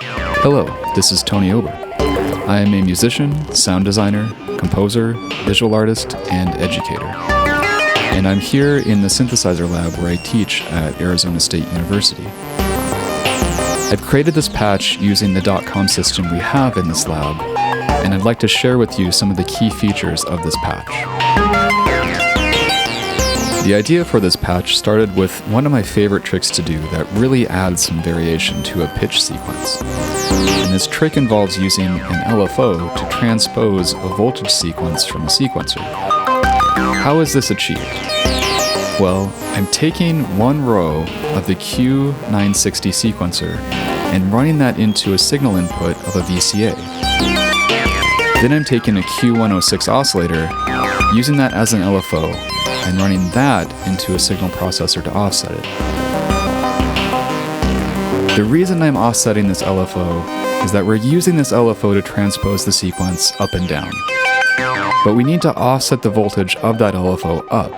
Hello, this is Tony Ober. I am a musician, sound designer, composer, visual artist, and educator. And I'm here in the synthesizer lab where I teach at Arizona State University. I've created this patch using the .com system we have in this lab, and I'd like to share with you some of the key features of this patch. The idea for this patch started with one of my favorite tricks to do that really adds some variation to a pitch sequence. And this trick involves using an LFO to transpose a voltage sequence from a sequencer. How is this achieved? Well, I'm taking one row of the Q960 sequencer and running that into a signal input of a VCA. Then I'm taking a Q106 oscillator, using that as an LFO, and running that into a signal processor to offset it. The reason I'm offsetting this LFO is that we're using this LFO to transpose the sequence up and down. But we need to offset the voltage of that LFO up.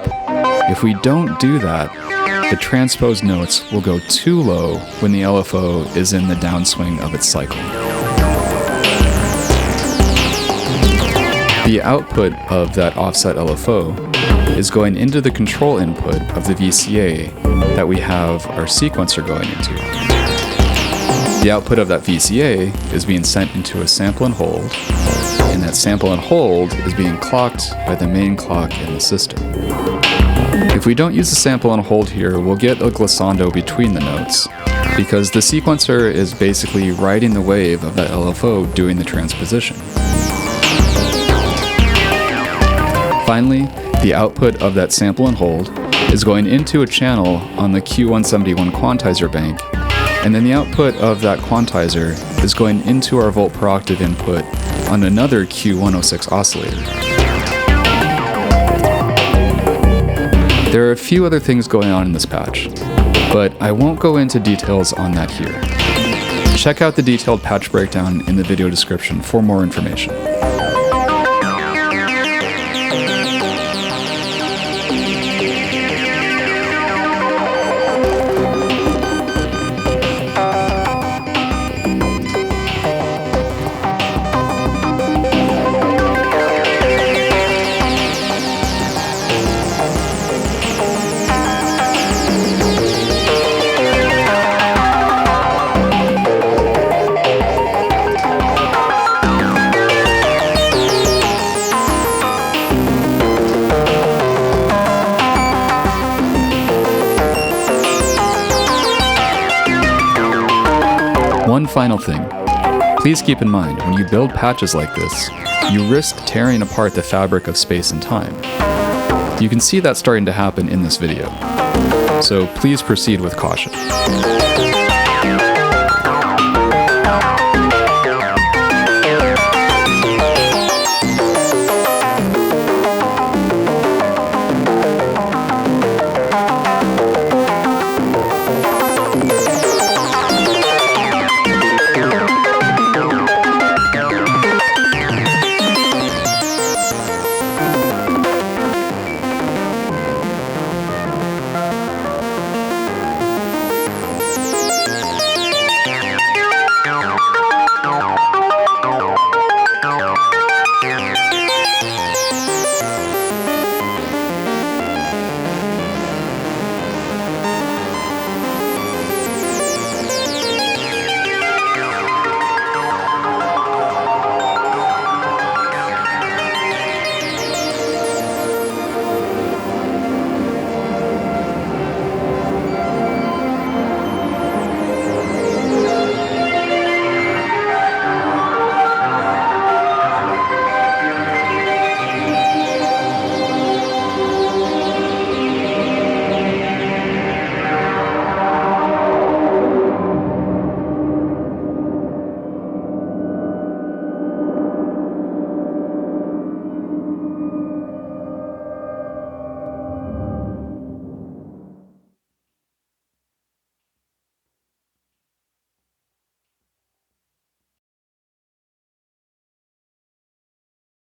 If we don't do that, the transposed notes will go too low when the LFO is in the downswing of its cycle. The output of that offset LFO is going into the control input of the VCA that we have our sequencer going into. The output of that VCA is being sent into a sample and hold, and that sample and hold is being clocked by the main clock in the system. If we don't use the sample and hold here, we'll get a glissando between the notes, because the sequencer is basically riding the wave of that LFO doing the transposition. Finally, the output of that sample and hold is going into a channel on the Q171 quantizer bank, and then the output of that quantizer is going into our volt per octave input on another Q106 oscillator. There are a few other things going on in this patch, but I won't go into details on that here. Check out the detailed patch breakdown in the video description for more information. One final thing. Please keep in mind, when you build patches like this, you risk tearing apart the fabric of space and time. You can see that starting to happen in this video, so please proceed with caution.